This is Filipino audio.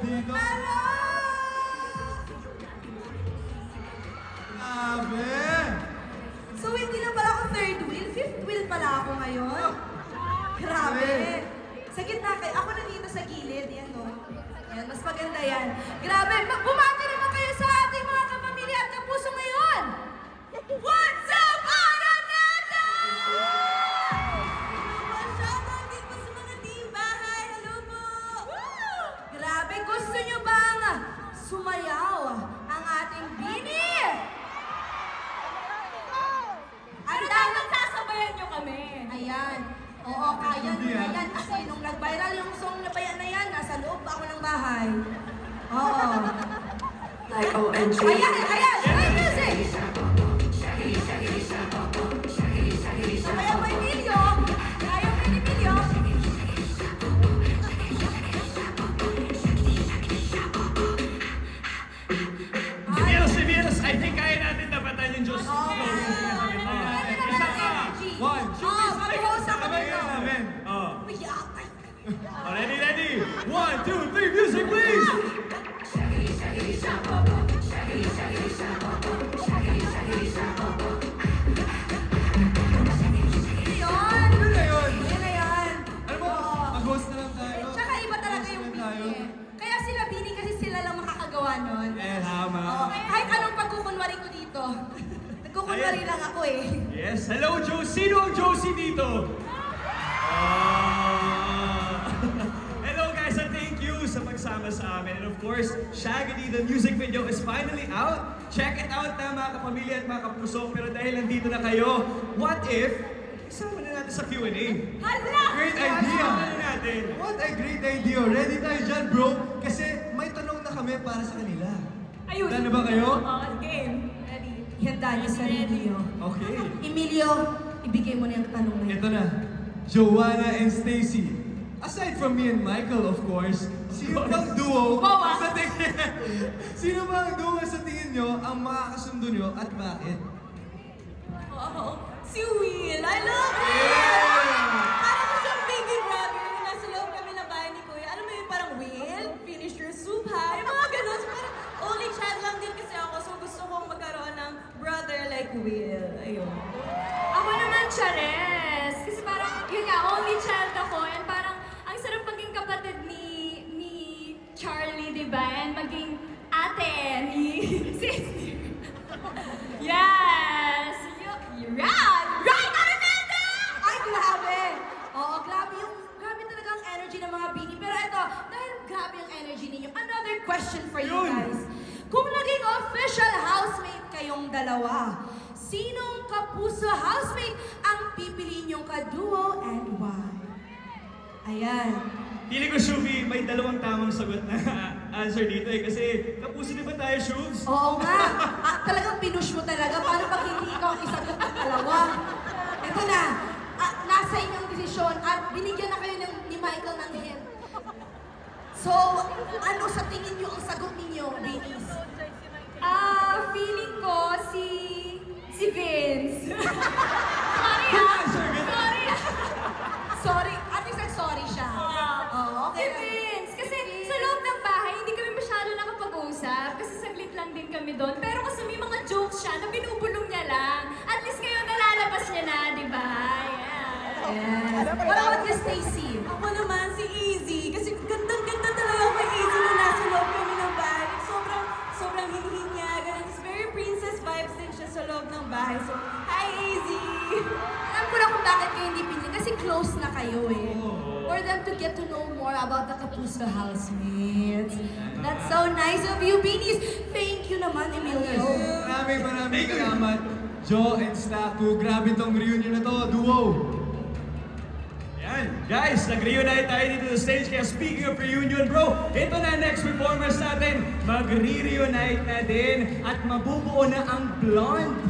dito. Hello! Grabe! So, hindi na pala ako third wheel, fifth wheel pala ako ngayon. Grabe. Sa gitna kayo, ako na dito sa gilid, yan o. Yan, mas maganda yan. Grabe, bumati naman kayo sa ating mga kapamilya at kapuso ngayon. What's up, Araneta? Shoutout din po sa mga team bahay. Hello po. Grabe, gusto nyo bang sumayaw ang ating Bini? Pero dapat sasabayan nyo kami. Ayan. Oo, kaya nyo na yan. Kasi nung nag-viral yung song na bayan na yan, nasa loob pa ako ng bahay. Oo. Like OMG. Ayan, ayan! Play music! Kaya mo Emilio! Kaya mo Emilio! Severus, I think kaya natin tapatan yung Diyos. One, two, mag-host ako sabay dito. ka namin. Uyakay! Ready? 1, 2, 3, music please! Yun! Ano na yun? Yun na yan. Ano mo? Oo. Mag-host na lang tayo. Tsaka iba talaga yung Host na tayo. Bini. Kaya sila Bini kasi sila lang makakagawa nun. Tama. Oo, kahit anong pagkukunwari ko dito. Nagkukunwari lang ako eh. Yes, hello Josie. Sino ang Josie dito? Hello guys, and thank you sa pagsama sa amin. And of course, Shaggy, the music video is finally out. Check it out na mga kapamilya at mga kapuso. Pero dahil nandito na kayo, what if isama na natin sa Q&A? Hala! Great idea! Isama na natin. What a great idea! Ready tayo dyan, bro? Kasi may tanong na kami para sa kanila. Ayun. Handa na ba kayo? Oo, game. Ready. Ihanda niyo sa Emilio. Okay. Emilio, ibigay mo na yung tanong na yun. Ito na. Joanna and Stacy. Aside from me and Michael, of course, sino bang duo Bawa. sa tingin... sino bang duo sa tingin nyo ang makakasundo nyo at bakit? Wow. Si Will. I love Will! Parang ko siyang baby brother na nasa loob kami ng bahay ni Kuya. Alam mo yung parang Will, finish your soup ha? Yung mga ganun. So parang only child lang din kasi ako. So gusto kong magkaroon ng brother like Will. Ayun. Ako naman, Chares. Kasi parang, yun nga, only child ako. And parang, ang sarap maging kapatid ni Charlie, di ba? And maging ate ni sister. Yes! You're right! Right, Araneta! Ay, grabe! Oo, grabe talaga ang energy ng mga Bini. Pero ito, dahil grabe ang energy ninyo, another question for you Yun. guys. Kung naging official housemate kayong dalawa, sinong kapuso housemate ang pipiliin niyong kaduo and why? Ayan. Pili ko, Shubi, may dalawang tamang sagot na answer dito eh. Kasi kapuso di ba tayo, Shubs? Oo nga. Talagang pinush mo talaga. Paano pag hindi ikaw ang isagot ng dalawa? Ito na. Nasa inyong desisyon at binigyan na kayo ni Michael ng hint. So, ano sa tingin niyo ang sagot ninyo, Binis? Feeling ko si Vince. Sorry Good ah! answer, good Sorry ah! Sorry. At least nag-sorry siya. Oo, Si okay. Vince! Kasi sa loob ng bahay, hindi kami masyado nakapag-usap. Kasi saglit lang din kami doon. Pero kasi may mga jokes siya na binubulong niya lang. At least ngayon nalalabas niya na, di ba? Yeah. Yes. What about you, Stacy? Ako naman si Easy. Kasi gandang-ganda talaga kay Easy na nasa loob kami ng bahay. Sobrang hinihin niya. Ganun. It's very princess vibes din siya sa loob ng bahay. So, hi Easy! Alam ko na kung bakit kayo hindi pinili. Kasi close na kayo eh. For them to get to know more about the Kapuso housemates. That's so nice of you, Binis. Thank you naman, Emilio. Maraming salamat, Jo and Staku. Grabe tong reunion na to, duo. Yan. Guys, nag-reunite tayo dito sa stage. Kaya speaking of reunion, bro, ito na next performance natin. Mag-re-reunite na din at mabubuo na ang Blondie.